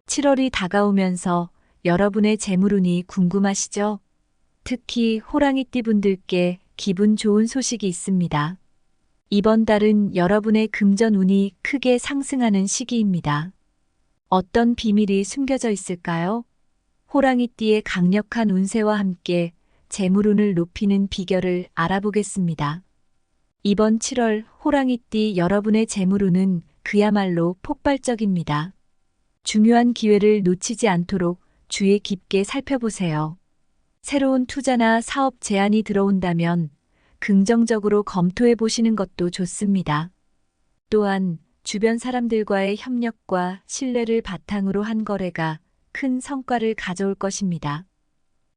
7월이 다가오면서 여러분의 재물운이 궁금하시죠? 특히 호랑이띠 분들께 기분 좋은 소식이 있습니다. 이번 달은 여러분의 금전운이 크게 상승하는 시기입니다. 어떤 비밀이 숨겨져 있을까요? 호랑이띠의 강력한 운세와 함께 재물운을 높이는 비결을 알아보겠습니다. 이번 7월 호랑이띠 여러분의 재물운은 그야말로 폭발적입니다. 중요한 기회를 놓치지 않도록 주의 깊게 살펴보세요. 새로운 투자나 사업 제안이 들어온다면 긍정적으로 검토해 보시는 것도 좋습니다. 또한 주변 사람들과의 협력과 신뢰를 바탕으로 한 거래가 큰 성과를 가져올 것입니다.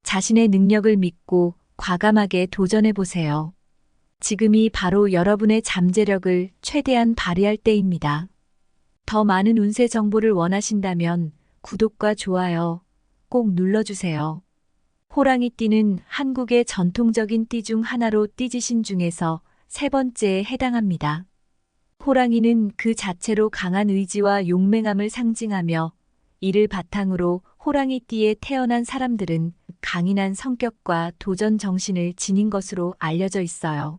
자신의 능력을 믿고 과감하게 도전해 보세요. 지금이 바로 여러분의 잠재력을 최대한 발휘할 때입니다. 더 많은 운세 정보를 원하신다면 구독과 좋아요 꼭 눌러주세요. 호랑이띠는 한국의 전통적인 띠 중 하나로 띠지신 중에서 세 번째에 해당합니다. 호랑이는 그 자체로 강한 의지와 용맹함을 상징하며 이를 바탕으로 호랑이띠에 태어난 사람들은 강인한 성격과 도전 정신을 지닌 것으로 알려져 있어요.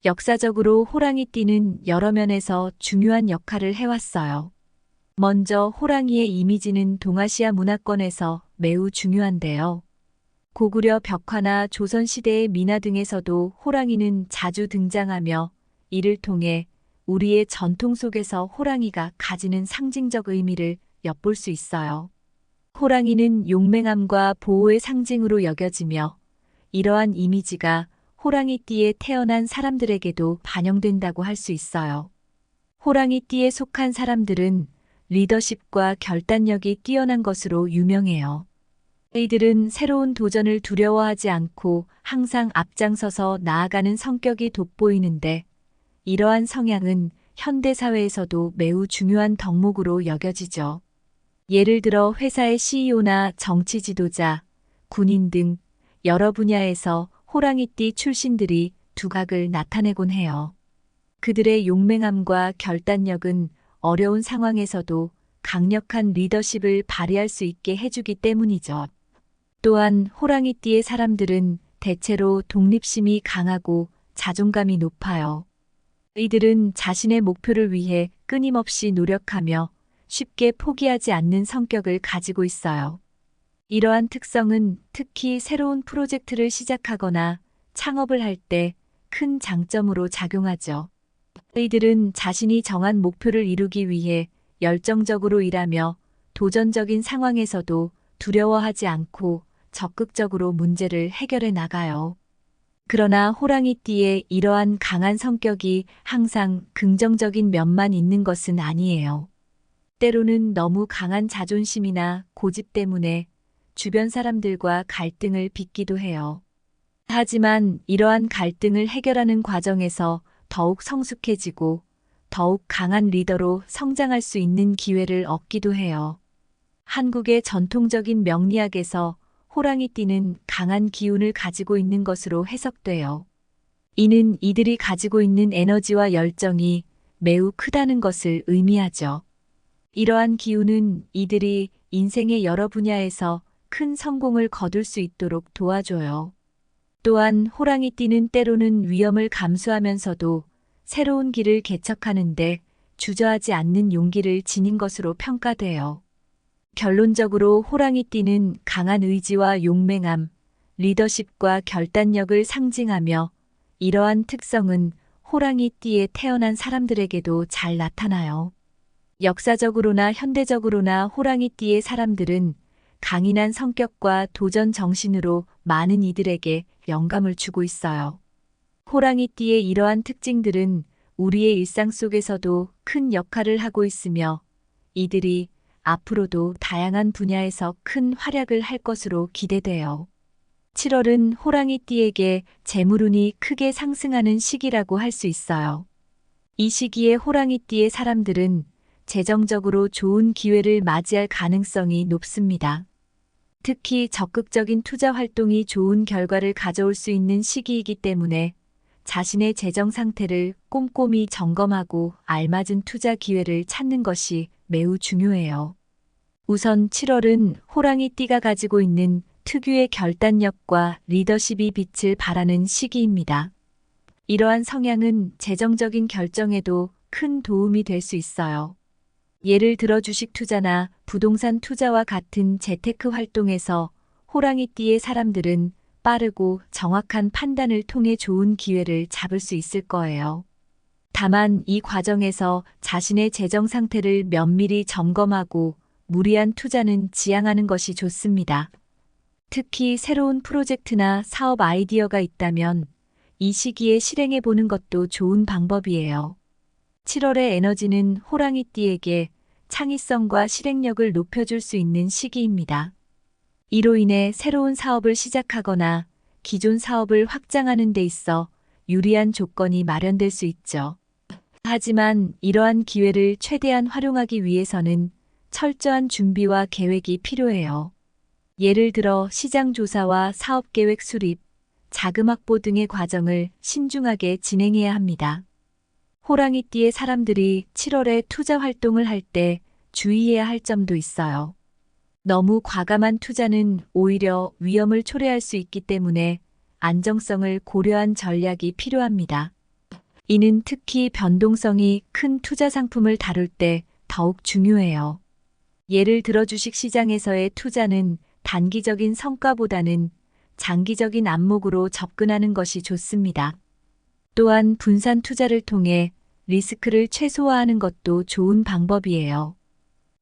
역사적으로 호랑이띠는 여러 면에서 중요한 역할을 해왔어요. 먼저 호랑이의 이미지는 동아시아 문화권에서 매우 중요한데요. 고구려 벽화나 조선시대의 미나 등에서도 호랑이는 자주 등장하며 이를 통해 우리의 전통 속에서 호랑이가 가지는 상징적 의미를 엿볼 수 있어요. 호랑이는 용맹함과 보호의 상징으로 여겨지며 이러한 이미지가 호랑이띠에 태어난 사람들에게도 반영된다고 할 수 있어요. 호랑이띠에 속한 사람들은 리더십과 결단력이 뛰어난 것으로 유명해요. 이들은 새로운 도전을 두려워하지 않고 항상 앞장서서 나아가는 성격이 돋보이는데 이러한 성향은 현대사회에서도 매우 중요한 덕목으로 여겨지죠. 예를 들어 회사의 CEO나 정치 지도자, 군인 등 여러 분야에서 호랑이띠 출신들이 두각을 나타내곤 해요. 그들의 용맹함과 결단력은 어려운 상황에서도 강력한 리더십을 발휘할 수 있게 해주기 때문이죠. 또한 호랑이띠의 사람들은 대체로 독립심이 강하고 자존감이 높아요. 이들은 자신의 목표를 위해 끊임없이 노력하며 쉽게 포기하지 않는 성격을 가지고 있어요. 이러한 특성은 특히 새로운 프로젝트를 시작하거나 창업을 할 때 큰 장점으로 작용하죠. 이들은 자신이 정한 목표를 이루기 위해 열정적으로 일하며 도전적인 상황에서도 두려워하지 않고 적극적으로 문제를 해결해 나가요. 그러나 호랑이띠의 이러한 강한 성격이 항상 긍정적인 면만 있는 것은 아니에요. 때로는 너무 강한 자존심이나 고집 때문에 주변 사람들과 갈등을 빚기도 해요. 하지만 이러한 갈등을 해결하는 과정에서 더욱 성숙해지고 더욱 강한 리더로 성장할 수 있는 기회를 얻기도 해요. 한국의 전통적인 명리학에서 호랑이띠는 강한 기운을 가지고 있는 것으로 해석돼요. 이는 이들이 가지고 있는 에너지와 열정이 매우 크다는 것을 의미하죠. 이러한 기운은 이들이 인생의 여러 분야에서 큰 성공을 거둘 수 있도록 도와줘요. 또한 호랑이띠는 때로는 위험을 감수하면서도 새로운 길을 개척하는데 주저하지 않는 용기를 지닌 것으로 평가돼요. 결론적으로 호랑이띠는 강한 의지와 용맹함, 리더십과 결단력을 상징하며 이러한 특성은 호랑이띠에 태어난 사람들에게도 잘 나타나요. 역사적으로나 현대적으로나 호랑이띠의 사람들은 강인한 성격과 도전 정신으로 많은 이들에게 영감을 주고 있어요. 호랑이띠의 이러한 특징들은 우리의 일상 속에서도 큰 역할을 하고 있으며 이들이 앞으로도 다양한 분야에서 큰 활약을 할 것으로 기대돼요. 7월은 호랑이띠에게 재물운이 크게 상승하는 시기라고 할 수 있어요. 이 시기에 호랑이띠의 사람들은 재정적으로 좋은 기회를 맞이할 가능성이 높습니다. 특히 적극적인 투자 활동이 좋은 결과를 가져올 수 있는 시기이기 때문에 자신의 재정 상태를 꼼꼼히 점검하고 알맞은 투자 기회를 찾는 것이 매우 중요해요. 우선 7월은 호랑이 띠가 가지고 있는 특유의 결단력과 리더십이 빛을 발하는 시기입니다. 이러한 성향은 재정적인 결정에도 큰 도움이 될 수 있어요. 예를 들어 주식 투자나 부동산 투자와 같은 재테크 활동에서 호랑이띠의 사람들은 빠르고 정확한 판단을 통해 좋은 기회를 잡을 수 있을 거예요. 다만 이 과정에서 자신의 재정 상태를 면밀히 점검하고 무리한 투자는 지양하는 것이 좋습니다. 특히 새로운 프로젝트나 사업 아이디어가 있다면 이 시기에 실행해 보는 것도 좋은 방법이에요. 7월의 에너지는 호랑이띠에게 창의성과 실행력을 높여줄 수 있는 시기입니다. 이로 인해 새로운 사업을 시작하거나 기존 사업을 확장하는 데 있어 유리한 조건이 마련될 수 있죠. 하지만 이러한 기회를 최대한 활용하기 위해서는 철저한 준비와 계획이 필요해요. 예를 들어 시장 조사와 사업 계획 수립, 자금 확보 등의 과정을 신중하게 진행해야 합니다. 호랑이띠의 사람들이 7월에 투자 활동을 할 때 주의해야 할 점도 있어요. 너무 과감한 투자는 오히려 위험을 초래할 수 있기 때문에 안정성을 고려한 전략이 필요합니다. 이는 특히 변동성이 큰 투자 상품을 다룰 때 더욱 중요해요. 예를 들어 주식 시장에서의 투자는 단기적인 성과보다는 장기적인 안목으로 접근하는 것이 좋습니다. 또한 분산 투자를 통해 리스크를 최소화하는 것도 좋은 방법이에요.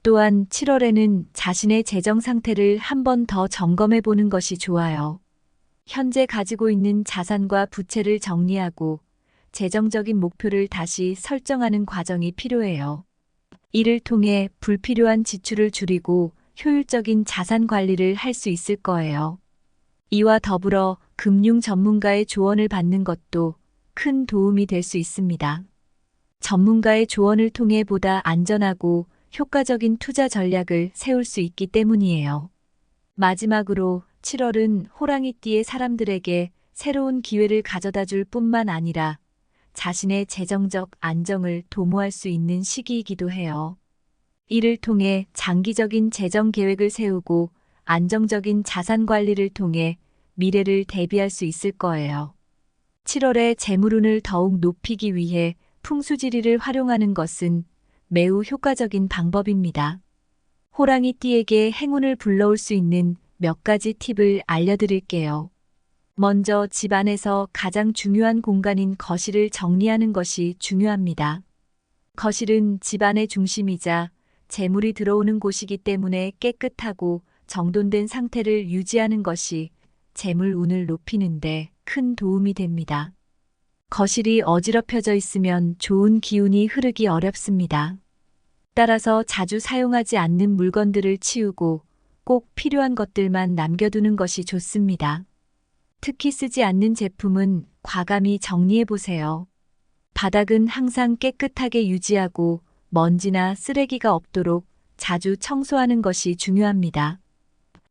또한 7월에는 자신의 재정 상태를 한 번 더 점검해 보는 것이 좋아요. 현재 가지고 있는 자산과 부채를 정리하고 재정적인 목표를 다시 설정하는 과정이 필요해요. 이를 통해 불필요한 지출을 줄이고 효율적인 자산 관리를 할 수 있을 거예요. 이와 더불어 금융 전문가의 조언을 받는 것도 큰 도움이 될 수 있습니다. 전문가의 조언을 통해 보다 안전하고 효과적인 투자 전략을 세울 수 있기 때문이에요. 마지막으로 7월은 호랑이띠의 사람들에게 새로운 기회를 가져다 줄 뿐만 아니라 자신의 재정적 안정을 도모할 수 있는 시기이기도 해요. 이를 통해 장기적인 재정 계획을 세우고 안정적인 자산 관리를 통해 미래를 대비할 수 있을 거예요. 7월에 재물운을 더욱 높이기 위해 풍수지리를 활용하는 것은 매우 효과적인 방법입니다. 호랑이띠에게 행운을 불러올 수 있는 몇 가지 팁을 알려드릴게요. 먼저 집 안에서 가장 중요한 공간인 거실을 정리하는 것이 중요합니다. 거실은 집안의 중심이자 재물이 들어오는 곳이기 때문에 깨끗하고 정돈된 상태를 유지하는 것이 재물 운을 높이는데 큰 도움이 됩니다. 거실이 어지럽혀져 있으면 좋은 기운이 흐르기 어렵습니다. 따라서 자주 사용하지 않는 물건들을 치우고 꼭 필요한 것들만 남겨두는 것이 좋습니다. 특히 쓰지 않는 제품은 과감히 정리해 보세요. 바닥은 항상 깨끗하게 유지하고 먼지나 쓰레기가 없도록 자주 청소하는 것이 중요합니다.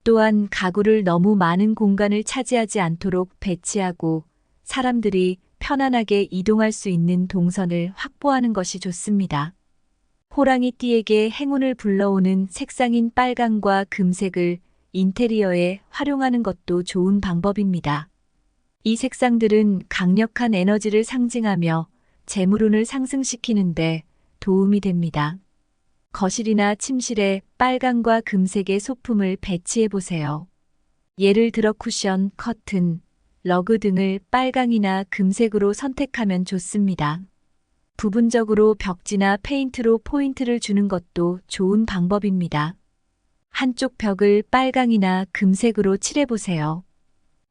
또한 가구를 너무 많은 공간을 차지하지 않도록 배치하고 사람들이 편안하게 이동할 수 있는 동선을 확보하는 것이 좋습니다. 호랑이띠에게 행운을 불러오는 색상인 빨강과 금색을 인테리어에 활용하는 것도 좋은 방법입니다. 이 색상들은 강력한 에너지를 상징하며 재물운을 상승시키는데 도움이 됩니다. 거실이나 침실에 빨강과 금색의 소품을 배치해 보세요. 예를 들어 쿠션, 커튼, 러그 등을 빨강이나 금색으로 선택하면 좋습니다. 부분적으로 벽지나 페인트로 포인트를 주는 것도 좋은 방법입니다. 한쪽 벽을 빨강이나 금색으로 칠해보세요.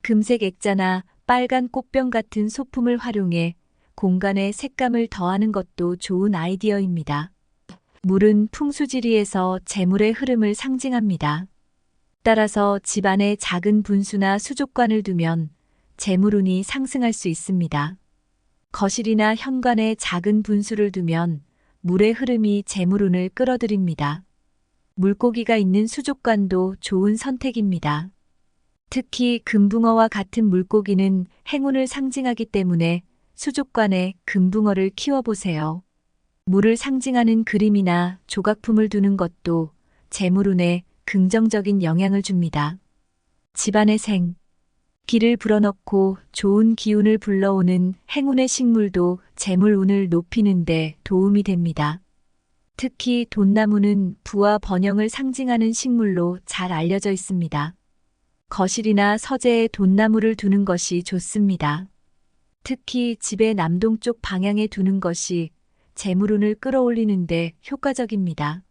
금색 액자나 빨간 꽃병 같은 소품을 활용해 공간에 색감을 더하는 것도 좋은 아이디어입니다. 물은 풍수지리에서 재물의 흐름을 상징합니다. 따라서 집안에 작은 분수나 수족관을 두면 재물운이 상승할 수 있습니다. 거실이나 현관에 작은 분수를 두면 물의 흐름이 재물운을 끌어들입니다. 물고기가 있는 수족관도 좋은 선택입니다. 특히 금붕어와 같은 물고기는 행운을 상징하기 때문에 수족관에 금붕어를 키워보세요. 물을 상징하는 그림이나 조각품을 두는 것도 재물운에 긍정적인 영향을 줍니다. 집안의 기를 불어넣고 좋은 기운을 불러오는 행운의 식물도 재물운을 높이는 데 도움이 됩니다. 특히 돈나무는 부와 번영을 상징하는 식물로 잘 알려져 있습니다. 거실이나 서재에 돈나무를 두는 것이 좋습니다. 특히 집의 남동쪽 방향에 두는 것이 재물운을 끌어올리는데 효과적입니다.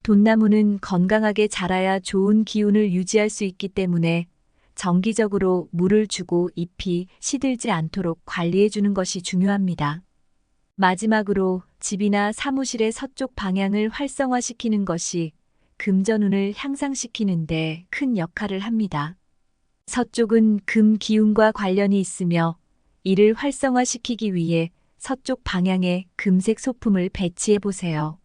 돈나무는 건강하게 자라야 좋은 기운을 유지할 수 있기 때문에 정기적으로 물을 주고 잎이 시들지 않도록 관리해 주는 것이 중요합니다. 마지막으로 집이나 사무실의 서쪽 방향을 활성화시키는 것이 금전운을 향상시키는 데 큰 역할을 합니다. 서쪽은 금 기운과 관련이 있으며 이를 활성화시키기 위해 서쪽 방향에 금색 소품을 배치해 보세요.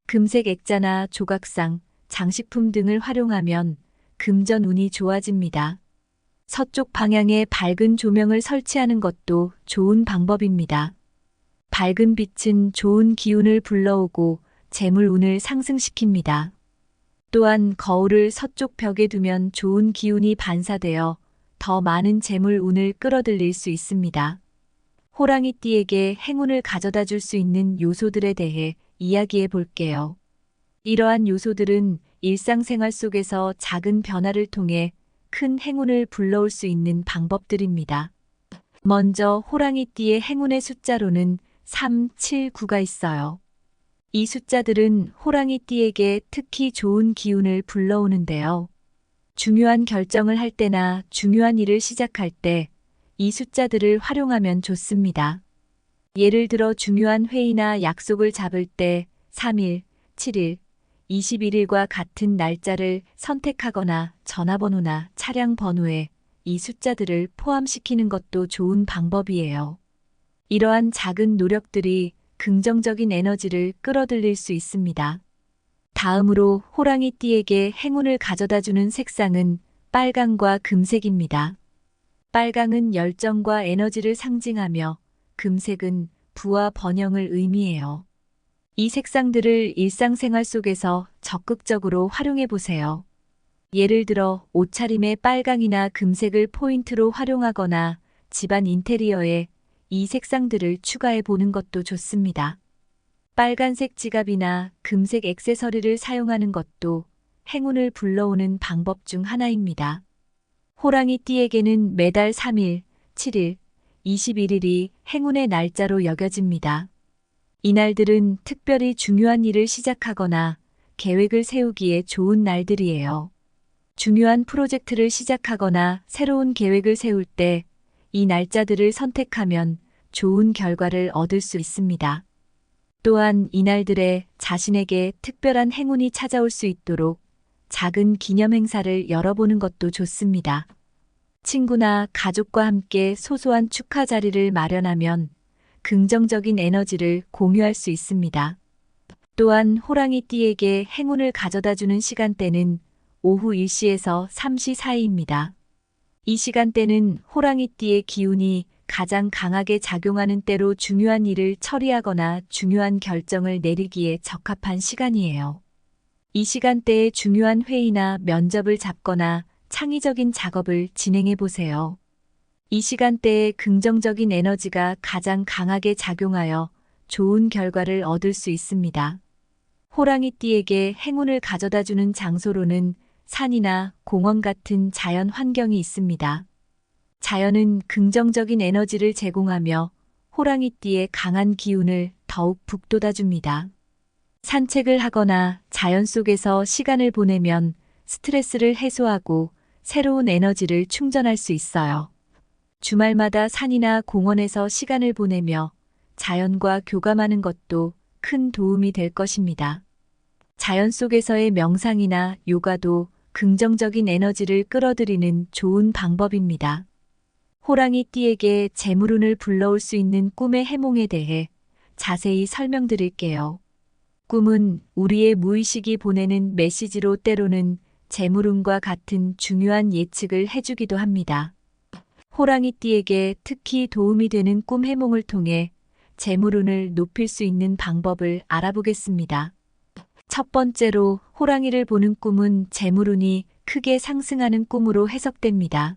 금색 액자나 조각상, 장식품 등을 활용하면 금전운이 좋아집니다. 서쪽 방향에 밝은 조명을 설치하는 것도 좋은 방법입니다. 밝은 빛은 좋은 기운을 불러오고 재물운을 상승시킵니다. 또한 거울을 서쪽 벽에 두면 좋은 기운이 반사되어 더 많은 재물운을 끌어들일 수 있습니다. 호랑이띠에게 행운을 가져다 줄 수 있는 요소들에 대해 이야기해 볼게요. 이러한 요소들은 일상생활 속에서 작은 변화를 통해 큰 행운을 불러올 수 있는 방법들입니다. 먼저 호랑이띠의 행운의 숫자로는 3, 7, 9가 있어요. 이 숫자들은 호랑이띠에게 특히 좋은 기운을 불러오는데요. 중요한 결정을 할 때나 중요한 일을 시작할 때 이 숫자들을 활용하면 좋습니다. 예를 들어 중요한 회의나 약속을 잡을 때 3일, 7일, 21일과 같은 날짜를 선택하거나 전화번호나 차량 번호에 이 숫자들을 포함시키는 것도 좋은 방법이에요. 이러한 작은 노력들이 긍정적인 에너지를 끌어들일 수 있습니다. 다음으로 호랑이띠에게 행운을 가져다주는 색상은 빨강과 금색입니다. 빨강은 열정과 에너지를 상징하며 금색은 부와 번영을 의미해요. 이 색상들을 일상생활 속에서 적극적으로 활용해 보세요. 예를 들어 옷차림에 빨강이나 금색을 포인트로 활용하거나 집안 인테리어에 이 색상들을 추가해 보는 것도 좋습니다. 빨간색 지갑이나 금색 액세서리를 사용하는 것도 행운을 불러오는 방법 중 하나입니다. 호랑이띠에게는 매달 3일, 7일, 21일이 행운의 날짜로 여겨집니다. 이날들은 특별히 중요한 일을 시작하거나 계획을 세우기에 좋은 날들이에요. 중요한 프로젝트를 시작하거나 새로운 계획을 세울 때 이 날짜들을 선택하면 좋은 결과를 얻을 수 있습니다. 또한 이날들에 자신에게 특별한 행운이 찾아올 수 있도록 작은 기념 행사를 열어보는 것도 좋습니다. 친구나 가족과 함께 소소한 축하 자리를 마련하면 긍정적인 에너지를 공유할 수 있습니다. 또한 호랑이띠에게 행운을 가져다주는 시간대는 오후 1시에서 3시 사이입니다. 이 시간대는 호랑이띠의 기운이 가장 강하게 작용하는 때로 중요한 일을 처리하거나 중요한 결정을 내리기에 적합한 시간이에요. 이 시간대에 중요한 회의나 면접을 잡거나 창의적인 작업을 진행해 보세요. 이 시간대에 긍정적인 에너지가 가장 강하게 작용하여 좋은 결과를 얻을 수 있습니다. 호랑이띠에게 행운을 가져다주는 장소로는 산이나 공원 같은 자연 환경이 있습니다. 자연은 긍정적인 에너지를 제공하며 호랑이띠의 강한 기운을 더욱 북돋아줍니다. 산책을 하거나 자연 속에서 시간을 보내면 스트레스를 해소하고 새로운 에너지를 충전할 수 있어요. 주말마다 산이나 공원에서 시간을 보내며 자연과 교감하는 것도 큰 도움이 될 것입니다. 자연 속에서의 명상이나 요가도 긍정적인 에너지를 끌어들이는 좋은 방법입니다. 호랑이띠에게 재물운을 불러올 수 있는 꿈의 해몽에 대해 자세히 설명드릴게요. 꿈은 우리의 무의식이 보내는 메시지로 때로는 재물운과 같은 중요한 예측을 해주기도 합니다. 호랑이띠에게 특히 도움이 되는 꿈 해몽을 통해 재물운을 높일 수 있는 방법을 알아보겠습니다. 첫 번째로 호랑이를 보는 꿈은 재물운이 크게 상승하는 꿈으로 해석됩니다.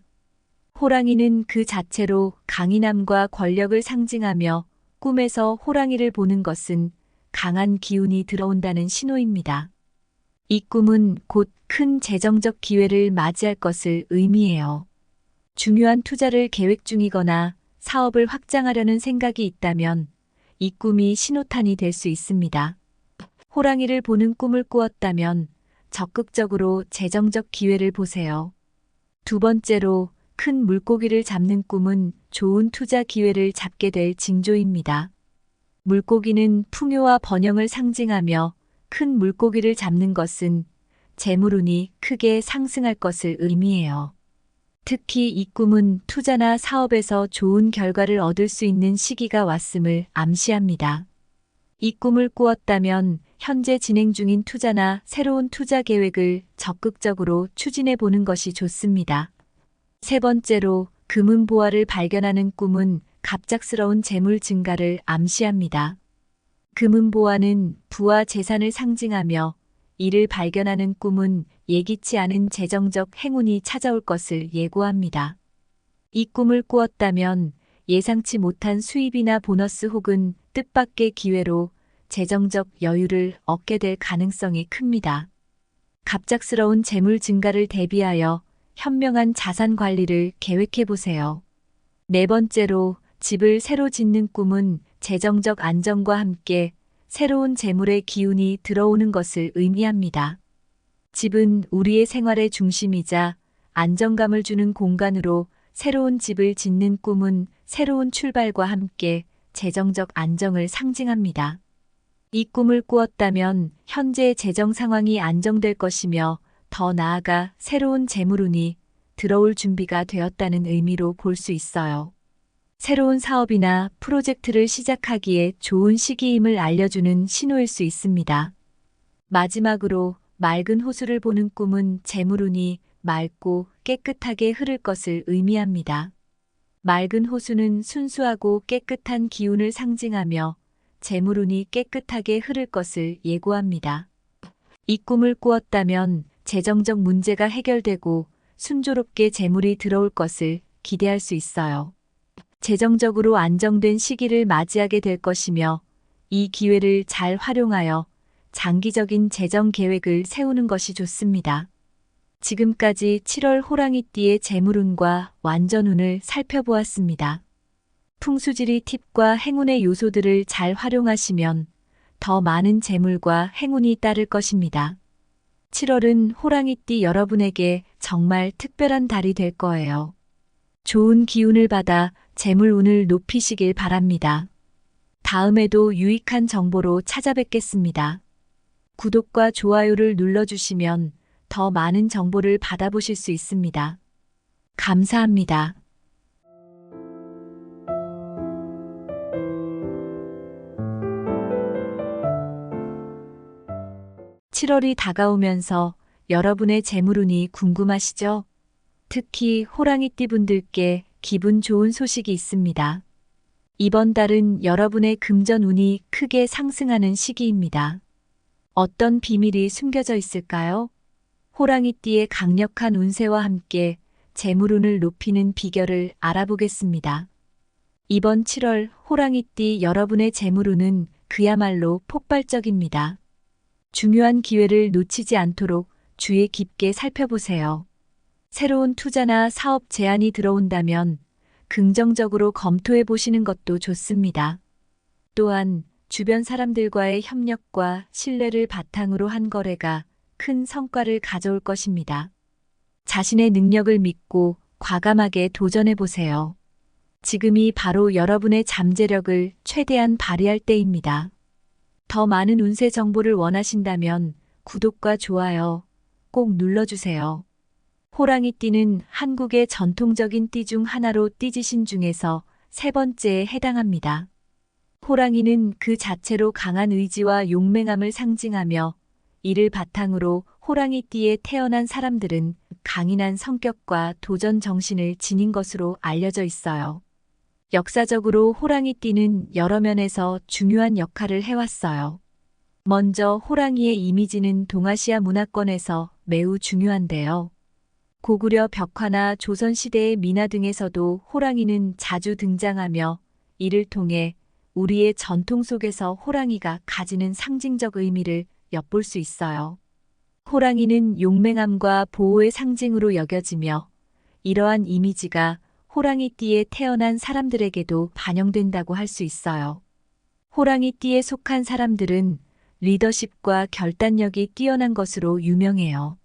호랑이는 그 자체로 강인함과 권력을 상징하며 꿈에서 호랑이를 보는 것은 강한 기운이 들어온다는 신호입니다. 이 꿈은 곧 큰 재정적 기회를 맞이할 것을 의미해요. 중요한 투자를 계획 중이거나 사업을 확장하려는 생각이 있다면 이 꿈이 신호탄이 될 수 있습니다. 호랑이를 보는 꿈을 꾸었다면 적극적으로 재정적 기회를 보세요. 두 번째로 큰 물고기를 잡는 꿈은 좋은 투자 기회를 잡게 될 징조입니다. 물고기는 풍요와 번영을 상징하며 큰 물고기를 잡는 것은 재물운이 크게 상승할 것을 의미해요. 특히 이 꿈은 투자나 사업에서 좋은 결과를 얻을 수 있는 시기가 왔음을 암시합니다. 이 꿈을 꾸었다면 현재 진행 중인 투자나 새로운 투자 계획을 적극적으로 추진해 보는 것이 좋습니다. 세 번째로 금은보화를 발견하는 꿈은 갑작스러운 재물 증가를 암시합니다. 금은보화는 부와 재산을 상징하며 이를 발견하는 꿈은 예기치 않은 재정적 행운이 찾아올 것을 예고합니다. 이 꿈을 꾸었다면 예상치 못한 수입이나 보너스 혹은 뜻밖의 기회로 재정적 여유를 얻게 될 가능성이 큽니다. 갑작스러운 재물 증가를 대비하여 현명한 자산 관리를 계획해 보세요. 네 번째로 집을 새로 짓는 꿈은 재정적 안정과 함께 새로운 재물의 기운이 들어오는 것을 의미합니다. 집은 우리의 생활의 중심이자 안정감을 주는 공간으로 새로운 집을 짓는 꿈은 새로운 출발과 함께 재정적 안정을 상징합니다. 이 꿈을 꾸었다면 현재의 재정 상황이 안정될 것이며 더 나아가 새로운 재물운이 들어올 준비가 되었다는 의미로 볼 수 있어요. 새로운 사업이나 프로젝트를 시작하기에 좋은 시기임을 알려주는 신호일 수 있습니다. 마지막으로 맑은 호수를 보는 꿈은 재물운이 맑고 깨끗하게 흐를 것을 의미합니다. 맑은 호수는 순수하고 깨끗한 기운을 상징하며 재물운이 깨끗하게 흐를 것을 예고합니다. 이 꿈을 꾸었다면 재정적 문제가 해결되고 순조롭게 재물이 들어올 것을 기대할 수 있어요. 재정적으로 안정된 시기를 맞이하게 될 것이며 이 기회를 잘 활용하여 장기적인 재정 계획을 세우는 것이 좋습니다. 지금까지 7월 호랑이띠의 재물운과 완전운을 살펴보았습니다. 풍수지리 팁과 행운의 요소들을 잘 활용하시면 더 많은 재물과 행운이 따를 것입니다. 7월은 호랑이띠 여러분에게 정말 특별한 달이 될 거예요. 좋은 기운을 받아 재물운을 높이시길 바랍니다. 다음에도 유익한 정보로 찾아뵙겠습니다. 구독과 좋아요를 눌러주시면 더 많은 정보를 받아보실 수 있습니다. 감사합니다. 7월이 다가오면서 여러분의 재물운이 궁금하시죠? 특히 호랑이띠 분들께 기분 좋은 소식이 있습니다. 이번 달은 여러분의 금전운이 크게 상승하는 시기입니다. 어떤 비밀이 숨겨져 있을까요? 호랑이띠의 강력한 운세와 함께 재물운을 높이는 비결을 알아보겠습니다. 이번 7월 호랑이띠 여러분의 재물운은 그야말로 폭발적입니다. 중요한 기회를 놓치지 않도록 주의 깊게 살펴보세요. 새로운 투자나 사업 제안이 들어온다면 긍정적으로 검토해 보시는 것도 좋습니다. 또한 주변 사람들과의 협력과 신뢰를 바탕으로 한 거래가 큰 성과를 가져올 것입니다. 자신의 능력을 믿고 과감하게 도전해 보세요. 지금이 바로 여러분의 잠재력을 최대한 발휘할 때입니다. 더 많은 운세 정보를 원하신다면 구독과 좋아요 꼭 눌러주세요. 호랑이띠는 한국의 전통적인 띠 중 하나로 띠지신 중에서 세 번째에 해당합니다. 호랑이는 그 자체로 강한 의지와 용맹함을 상징하며 이를 바탕으로 호랑이띠에 태어난 사람들은 강인한 성격과 도전 정신을 지닌 것으로 알려져 있어요. 역사적으로 호랑이띠는 여러 면에서 중요한 역할을 해왔어요. 먼저 호랑이의 이미지는 동아시아 문화권에서 매우 중요한데요. 고구려 벽화나 조선시대의 민화 등에서도 호랑이는 자주 등장하며 이를 통해 우리의 전통 속에서 호랑이가 가지는 상징적 의미를 엿볼 수 있어요. 호랑이는 용맹함과 보호의 상징으로 여겨지며 이러한 이미지가 호랑이띠에 태어난 사람들에게도 반영된다고 할 수 있어요. 호랑이띠에 속한 사람들은 리더십과 결단력이 뛰어난 것으로 유명해요.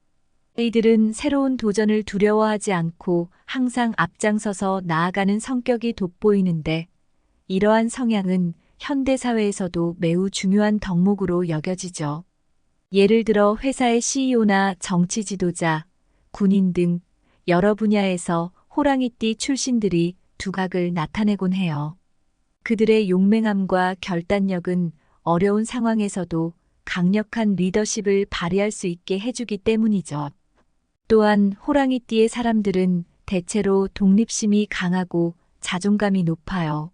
이들은 새로운 도전을 두려워하지 않고 항상 앞장서서 나아가는 성격이 돋보이는데 이러한 성향은 현대사회에서도 매우 중요한 덕목으로 여겨지죠. 예를 들어 회사의 CEO나 정치 지도자, 군인 등 여러 분야에서 호랑이띠 출신들이 두각을 나타내곤 해요. 그들의 용맹함과 결단력은 어려운 상황에서도 강력한 리더십을 발휘할 수 있게 해주기 때문이죠. 또한 호랑이띠의 사람들은 대체로 독립심이 강하고 자존감이 높아요.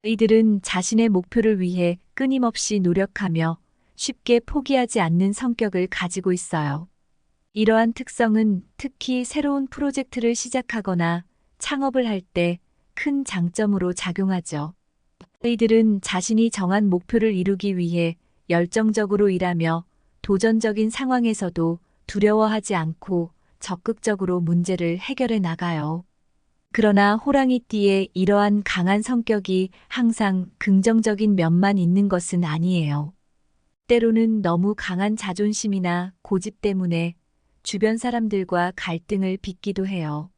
이들은 자신의 목표를 위해 끊임없이 노력하며 쉽게 포기하지 않는 성격을 가지고 있어요. 이러한 특성은 특히 새로운 프로젝트를 시작하거나 창업을 할 때 큰 장점으로 작용하죠. 이들은 자신이 정한 목표를 이루기 위해 열정적으로 일하며 도전적인 상황에서도 두려워하지 않고 적극적으로 문제를 해결해 나가요. 그러나 호랑이띠의 이러한 강한 성격이 항상 긍정적인 면만 있는 것은 아니에요. 때로는 너무 강한 자존심이나 고집 때문에 주변 사람들과 갈등을 빚기도 해요.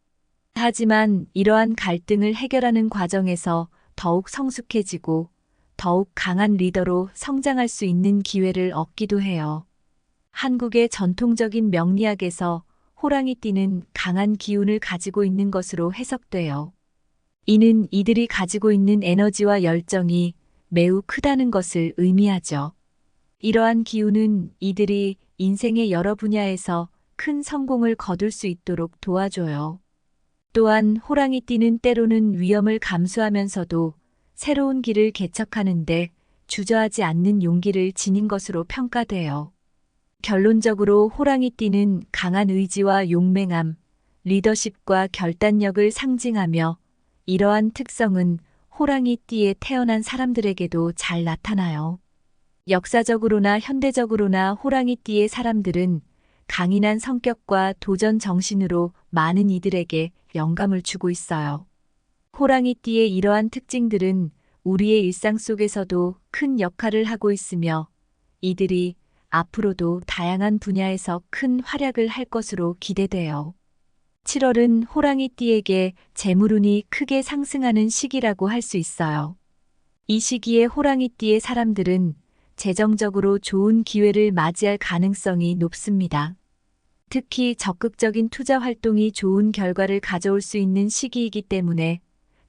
하지만 이러한 갈등을 해결하는 과정에서 더욱 성숙해지고 더욱 강한 리더로 성장할 수 있는 기회를 얻기도 해요. 한국의 전통적인 명리학에서 호랑이띠는 강한 기운을 가지고 있는 것으로 해석돼요. 이는 이들이 가지고 있는 에너지와 열정이 매우 크다는 것을 의미하죠. 이러한 기운은 이들이 인생의 여러 분야에서 큰 성공을 거둘 수 있도록 도와줘요. 또한 호랑이띠는 때로는 위험을 감수하면서도 새로운 길을 개척하는데 주저하지 않는 용기를 지닌 것으로 평가돼요. 결론적으로 호랑이띠는 강한 의지와 용맹함, 리더십과 결단력을 상징하며 이러한 특성은 호랑이띠에 태어난 사람들에게도 잘 나타나요. 역사적으로나 현대적으로나 호랑이띠의 사람들은 강인한 성격과 도전 정신으로 많은 이들에게 영감을 주고 있어요. 호랑이띠의 이러한 특징들은 우리의 일상 속에서도 큰 역할을 하고 있으며 이들이 앞으로도 다양한 분야에서 큰 활약을 할 것으로 기대돼요. 7월은 호랑이띠에게 재물운이 크게 상승하는 시기라고 할 수 있어요. 이 시기에 호랑이띠의 사람들은 재정적으로 좋은 기회를 맞이할 가능성이 높습니다. 특히 적극적인 투자 활동이 좋은 결과를 가져올 수 있는 시기이기 때문에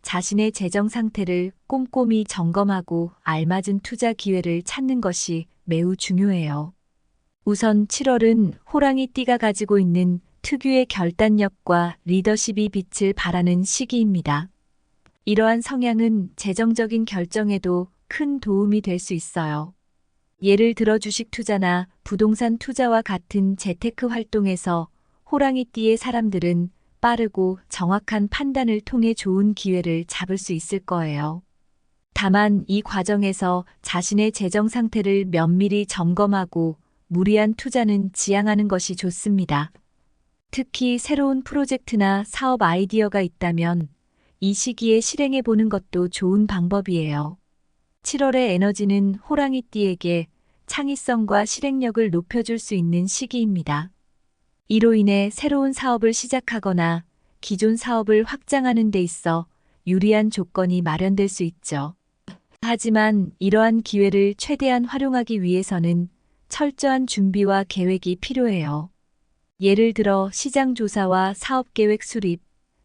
자신의 재정 상태를 꼼꼼히 점검하고 알맞은 투자 기회를 찾는 것이 매우 중요해요. 우선 7월은 호랑이띠가 가지고 있는 특유의 결단력과 리더십이 빛을 발하는 시기입니다. 이러한 성향은 재정적인 결정에도 큰 도움이 될 수 있어요. 예를 들어 주식 투자나 부동산 투자와 같은 재테크 활동에서 호랑이띠의 사람들은 빠르고 정확한 판단을 통해 좋은 기회를 잡을 수 있을 거예요. 다만 이 과정에서 자신의 재정 상태를 면밀히 점검하고 무리한 투자는 지양하는 것이 좋습니다. 특히 새로운 프로젝트나 사업 아이디어가 있다면 이 시기에 실행해 보는 것도 좋은 방법이에요. 7월의 에너지는 호랑이띠에게 창의성과 실행력을 높여줄 수 있는 시기입니다. 이로 인해 새로운 사업을 시작하거나 기존 사업을 확장하는 데 있어 유리한 조건이 마련될 수 있죠. 하지만 이러한 기회를 최대한 활용하기 위해서는 철저한 준비와 계획이 필요해요. 예를 들어 시장 조사와 사업 계획 수립,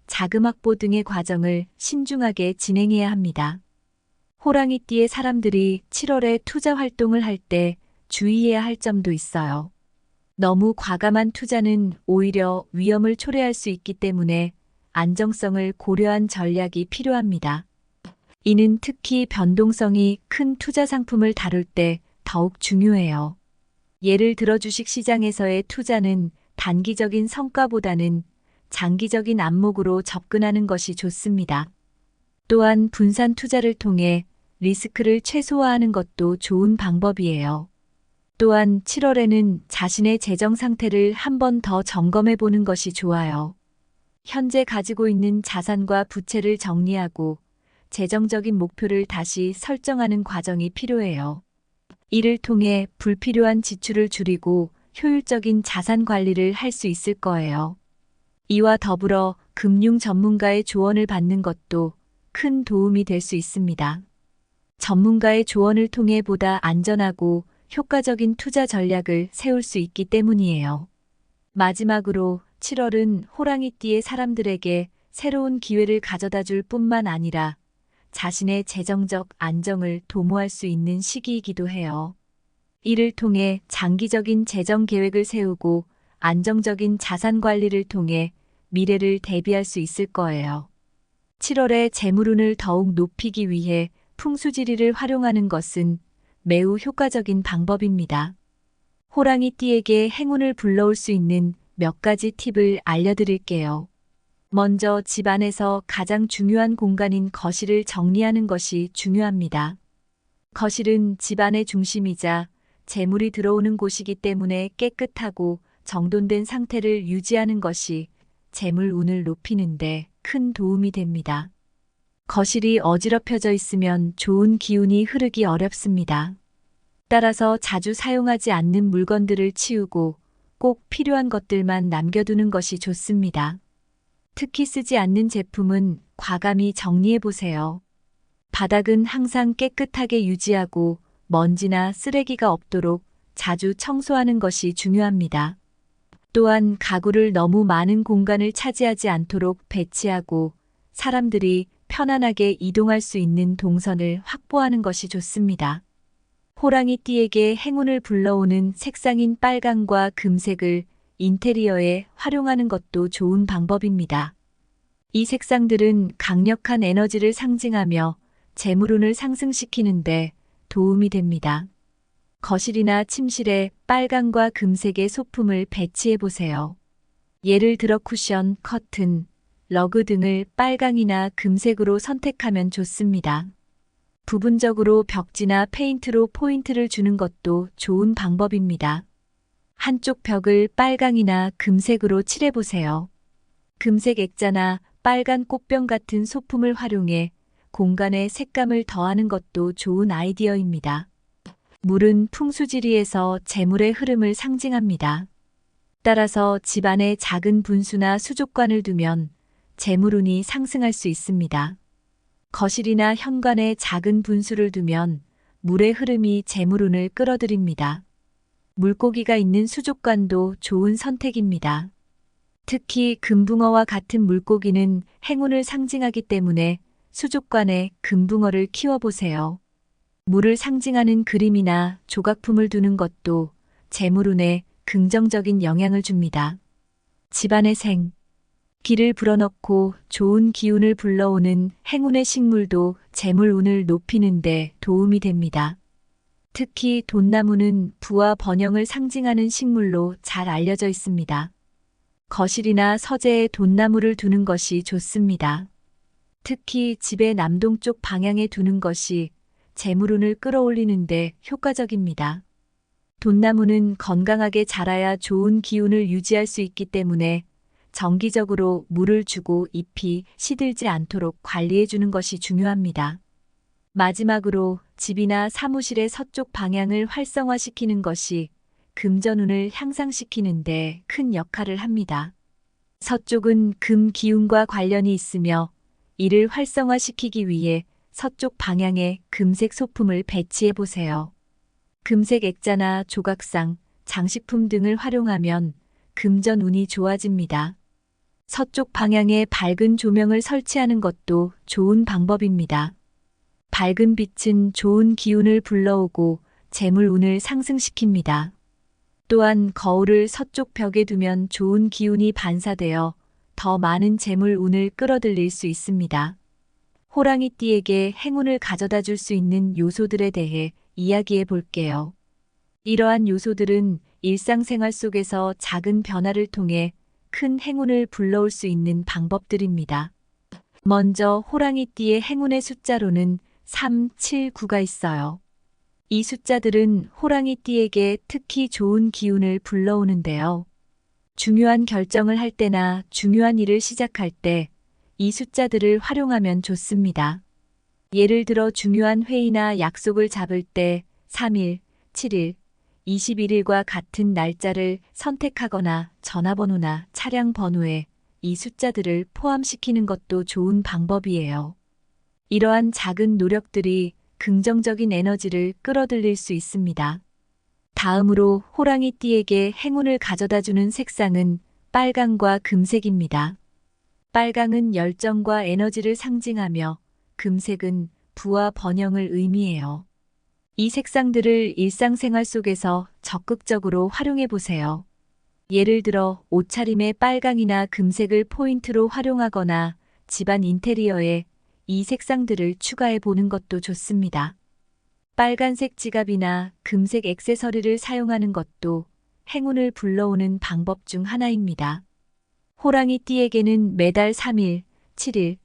자금 확보 등의 과정을 신중하게 진행해야 합니다. 호랑이띠의 사람들이 7월에 투자 활동을 할 때 주의해야 할 점도 있어요. 너무 과감한 투자는 오히려 위험을 초래할 수 있기 때문에 안정성을 고려한 전략이 필요합니다. 이는 특히 변동성이 큰 투자 상품을 다룰 때 더욱 중요해요. 예를 들어 주식 시장에서의 투자는 단기적인 성과보다는 장기적인 안목으로 접근하는 것이 좋습니다. 또한 분산 투자를 통해 리스크를 최소화하는 것도 좋은 방법이에요. 또한 7월에는 자신의 재정 상태를 한 번 더 점검해 보는 것이 좋아요. 현재 가지고 있는 자산과 부채를 정리하고 재정적인 목표를 다시 설정하는 과정이 필요해요. 이를 통해 불필요한 지출을 줄이고 효율적인 자산 관리를 할 수 있을 거예요. 이와 더불어 금융 전문가의 조언을 받는 것도 큰 도움이 될 수 있습니다. 전문가의 조언을 통해 보다 안전하고 효과적인 투자 전략을 세울 수 있기 때문이에요. 마지막으로 7월은 호랑이띠의 사람들에게 새로운 기회를 가져다 줄 뿐만 아니라 자신의 재정적 안정을 도모할 수 있는 시기이기도 해요. 이를 통해 장기적인 재정 계획을 세우고 안정적인 자산 관리를 통해 미래를 대비할 수 있을 거예요. 7월에 재물운을 더욱 높이기 위해 풍수지리를 활용하는 것은 매우 효과적인 방법입니다. 호랑이띠에게 행운을 불러올 수 있는 몇 가지 팁을 알려드릴게요. 먼저 집 안에서 가장 중요한 공간인 거실을 정리하는 것이 중요합니다. 거실은 집안의 중심이자 재물이 들어오는 곳이기 때문에 깨끗하고 정돈된 상태를 유지하는 것이 재물 운을 높이는데 큰 도움이 됩니다. 거실이 어지럽혀져 있으면 좋은 기운이 흐르기 어렵습니다. 따라서 자주 사용하지 않는 물건들을 치우고 꼭 필요한 것들만 남겨두는 것이 좋습니다. 특히 쓰지 않는 제품은 과감히 정리해 보세요. 바닥은 항상 깨끗하게 유지하고 먼지나 쓰레기가 없도록 자주 청소하는 것이 중요합니다. 또한 가구를 너무 많은 공간을 차지하지 않도록 배치하고 사람들이 편안하게 이동할 수 있는 동선을 확보하는 것이 좋습니다. 호랑이띠에게 행운을 불러오는 색상인 빨강과 금색을 인테리어에 활용하는 것도 좋은 방법입니다. 이 색상들은 강력한 에너지를 상징하며 재물운을 상승시키는데 도움이 됩니다. 거실이나 침실에 빨강과 금색의 소품을 배치해 보세요. 예를 들어 쿠션, 커튼, 러그 등을 빨강이나 금색으로 선택하면 좋습니다. 부분적으로 벽지나 페인트로 포인트를 주는 것도 좋은 방법입니다. 한쪽 벽을 빨강이나 금색으로 칠해보세요. 금색 액자나 빨간 꽃병 같은 소품을 활용해 공간에 색감을 더하는 것도 좋은 아이디어입니다. 물은 풍수지리에서 재물의 흐름을 상징합니다. 따라서 집안에 작은 분수나 수족관을 두면 재물운이 상승할 수 있습니다. 거실이나 현관에 작은 분수를 두면 물의 흐름이 재물운을 끌어들입니다. 물고기가 있는 수족관도 좋은 선택입니다. 특히 금붕어와 같은 물고기는 행운을 상징하기 때문에 수족관에 금붕어를 키워보세요. 물을 상징하는 그림이나 조각품을 두는 것도 재물운에 긍정적인 영향을 줍니다. 집안의 기를 불어넣고 좋은 기운을 불러오는 행운의 식물도 재물운을 높이는 데 도움이 됩니다. 특히 돈나무는 부와 번영을 상징하는 식물로 잘 알려져 있습니다. 거실이나 서재에 돈나무를 두는 것이 좋습니다. 특히 집의 남동쪽 방향에 두는 것이 재물운을 끌어올리는데 효과적입니다. 돈나무는 건강하게 자라야 좋은 기운을 유지할 수 있기 때문에 정기적으로 물을 주고 잎이 시들지 않도록 관리해 주는 것이 중요합니다. 마지막으로 집이나 사무실의 서쪽 방향을 활성화시키는 것이 금전운을 향상시키는 데 큰 역할을 합니다. 서쪽은 금 기운과 관련이 있으며 이를 활성화시키기 위해 서쪽 방향에 금색 소품을 배치해 보세요. 금색 액자나 조각상, 장식품 등을 활용하면 금전운이 좋아집니다. 서쪽 방향에 밝은 조명을 설치하는 것도 좋은 방법입니다. 밝은 빛은 좋은 기운을 불러오고 재물운을 상승시킵니다. 또한 거울을 서쪽 벽에 두면 좋은 기운이 반사되어 더 많은 재물운을 끌어들일 수 있습니다. 호랑이띠에게 행운을 가져다 줄 수 있는 요소들에 대해 이야기해 볼게요. 이러한 요소들은 일상생활 속에서 작은 변화를 통해 큰 행운을 불러올 수 있는 방법들입니다. 먼저 호랑이띠의 행운의 숫자로는 3, 7, 9가 있어요. 이 숫자들은 호랑이띠에게 특히 좋은 기운을 불러오는데요. 중요한 결정을 할 때나 중요한 일을 시작할 때 이 숫자들을 활용하면 좋습니다. 예를 들어 중요한 회의나 약속을 잡을 때 3일, 7일, 21일과 같은 날짜를 선택하거나 전화번호나 차량 번호에 이 숫자들을 포함시키는 것도 좋은 방법이에요. 이러한 작은 노력들이 긍정적인 에너지를 끌어들일 수 있습니다. 다음으로 호랑이띠에게 행운을 가져다주는 색상은 빨강과 금색입니다. 빨강은 열정과 에너지를 상징하며 금색은 부와 번영을 의미해요. 이 색상들을 일상생활 속에서 적극적으로 활용해 보세요. 예를 들어 옷차림에 빨강이나 금색을 포인트로 활용하거나 집안 인테리어에 이 색상들을 추가해 보는 것도 좋습니다. 빨간색 지갑이나 금색 액세서리를 사용하는 것도 행운을 불러오는 방법 중 하나입니다. 호랑이띠에게는 매달 3일, 7일,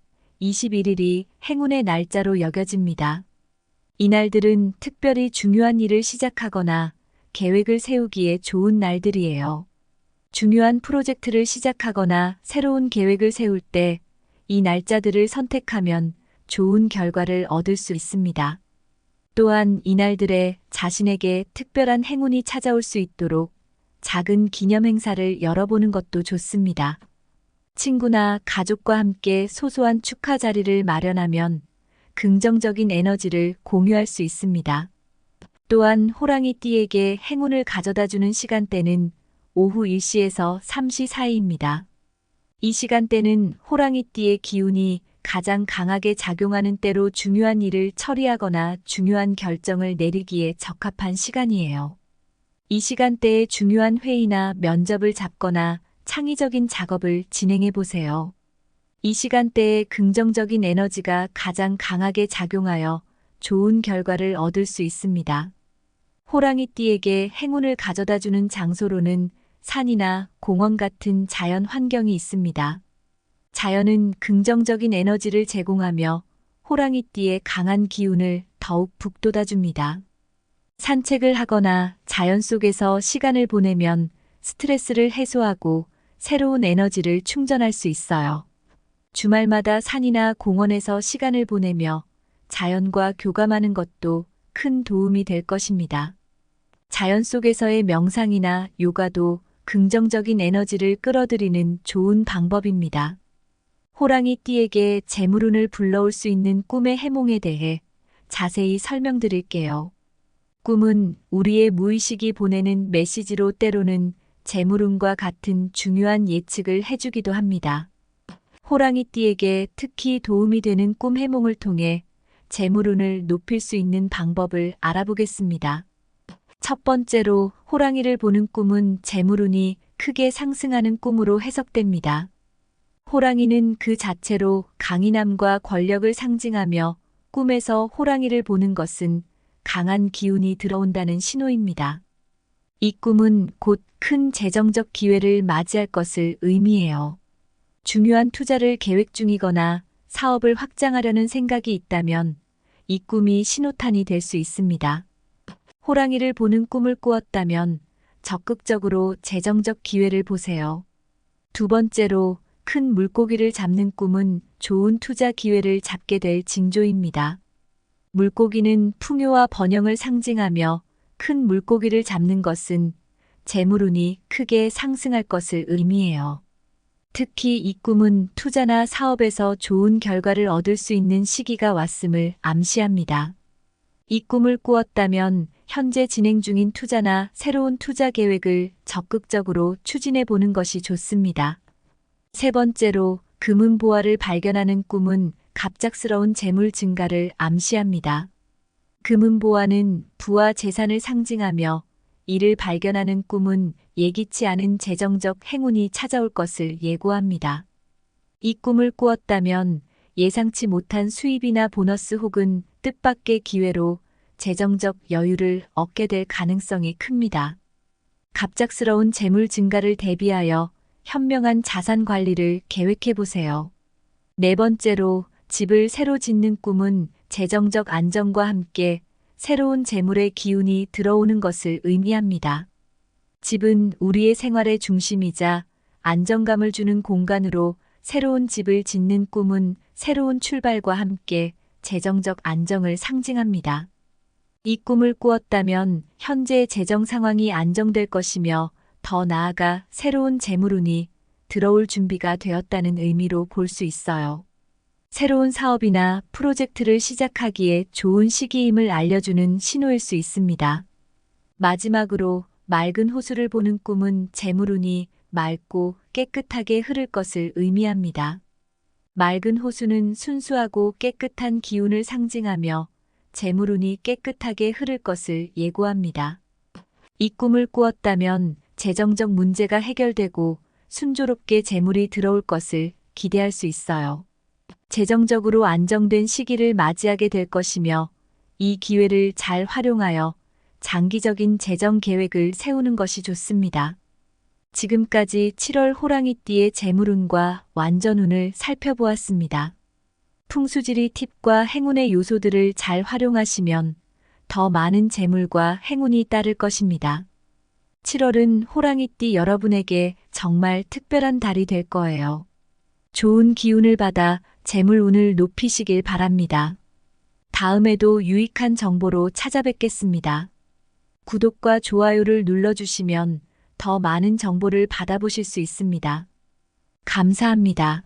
21일이 행운의 날짜로 여겨집니다. 이날들은 특별히 중요한 일을 시작하거나 계획을 세우기에 좋은 날들이에요. 중요한 프로젝트를 시작하거나 새로운 계획을 세울 때 이 날짜들을 선택하면 좋은 결과를 얻을 수 있습니다. 또한 이날들에 자신에게 특별한 행운이 찾아올 수 있도록 작은 기념 행사를 열어보는 것도 좋습니다. 친구나 가족과 함께 소소한 축하 자리를 마련하면 긍정적인 에너지를 공유할 수 있습니다. 또한 호랑이띠에게 행운을 가져다주는 시간대는 오후 1시에서 3시 사이입니다. 이 시간대는 호랑이띠의 기운이 가장 강하게 작용하는 때로 중요한 일을 처리하거나 중요한 결정을 내리기에 적합한 시간이에요. 이 시간대에 중요한 회의나 면접을 잡거나 창의적인 작업을 진행해 보세요. 이 시간대에 긍정적인 에너지가 가장 강하게 작용하여 좋은 결과를 얻을 수 있습니다. 호랑이띠에게 행운을 가져다주는 장소로는 산이나 공원 같은 자연 환경이 있습니다. 자연은 긍정적인 에너지를 제공하며 호랑이띠의 강한 기운을 더욱 북돋아줍니다. 산책을 하거나 자연 속에서 시간을 보내면 스트레스를 해소하고 새로운 에너지를 충전할 수 있어요. 주말마다 산이나 공원에서 시간을 보내며 자연과 교감하는 것도 큰 도움이 될 것입니다. 자연 속에서의 명상이나 요가도 긍정적인 에너지를 끌어들이는 좋은 방법입니다. 호랑이띠에게 재물운을 불러올 수 있는 꿈의 해몽에 대해 자세히 설명드릴게요. 꿈은 우리의 무의식이 보내는 메시지로 때로는 재물운과 같은 중요한 예측을 해주기도 합니다. 호랑이띠에게 특히 도움이 되는 꿈 해몽을 통해 재물운을 높일 수 있는 방법을 알아보겠습니다. 첫 번째로 호랑이를 보는 꿈은 재물운이 크게 상승하는 꿈으로 해석됩니다. 호랑이는 그 자체로 강인함과 권력을 상징하며 꿈에서 호랑이를 보는 것은 강한 기운이 들어온다는 신호입니다. 이 꿈은 곧 큰 재정적 기회를 맞이할 것을 의미해요. 중요한 투자를 계획 중이거나 사업을 확장하려는 생각이 있다면 이 꿈이 신호탄이 될 수 있습니다. 호랑이를 보는 꿈을 꾸었다면 적극적으로 재정적 기회를 보세요. 두 번째로 큰 물고기를 잡는 꿈은 좋은 투자 기회를 잡게 될 징조입니다. 물고기는 풍요와 번영을 상징하며 큰 물고기를 잡는 것은 재물운이 크게 상승할 것을 의미해요. 특히 이 꿈은 투자나 사업에서 좋은 결과를 얻을 수 있는 시기가 왔음을 암시합니다. 이 꿈을 꾸었다면 현재 진행 중인 투자나 새로운 투자 계획을 적극적으로 추진해 보는 것이 좋습니다. 세 번째로 금은보화를 발견하는 꿈은 갑작스러운 재물 증가를 암시합니다. 금은보화는 부와 재산을 상징하며 이를 발견하는 꿈은 예기치 않은 재정적 행운이 찾아올 것을 예고합니다. 이 꿈을 꾸었다면 예상치 못한 수입이나 보너스 혹은 뜻밖의 기회로 재정적 여유를 얻게 될 가능성이 큽니다. 갑작스러운 재물 증가를 대비하여 현명한 자산 관리를 계획해 보세요. 네 번째로, 집을 새로 짓는 꿈은 재정적 안정과 함께 새로운 재물의 기운이 들어오는 것을 의미합니다. 집은 우리의 생활의 중심이자 안정감을 주는 공간으로 새로운 집을 짓는 꿈은 새로운 출발과 함께 재정적 안정을 상징합니다. 이 꿈을 꾸었다면 현재의 재정 상황이 안정될 것이며 더 나아가 새로운 재물운이 들어올 준비가 되었다는 의미로 볼 수 있어요. 새로운 사업이나 프로젝트를 시작하기에 좋은 시기임을 알려주는 신호일 수 있습니다. 마지막으로, 맑은 호수를 보는 꿈은 재물운이 맑고 깨끗하게 흐를 것을 의미합니다. 맑은 호수는 순수하고 깨끗한 기운을 상징하며 재물운이 깨끗하게 흐를 것을 예고합니다. 이 꿈을 꾸었다면 재정적 문제가 해결되고 순조롭게 재물이 들어올 것을 기대할 수 있어요. 재정적으로 안정된 시기를 맞이하게 될 것이며 이 기회를 잘 활용하여 장기적인 재정 계획을 세우는 것이 좋습니다. 지금까지 7월 호랑이띠의 재물운과 완전운을 살펴보았습니다. 풍수지리 팁과 행운의 요소들을 잘 활용하시면 더 많은 재물과 행운이 따를 것입니다. 7월은 호랑이띠 여러분에게 정말 특별한 달이 될 거예요. 좋은 기운을 받아 재물운을 높이시길 바랍니다. 다음에도 유익한 정보로 찾아뵙겠습니다. 구독과 좋아요를 눌러주시면 더 많은 정보를 받아보실 수 있습니다. 감사합니다.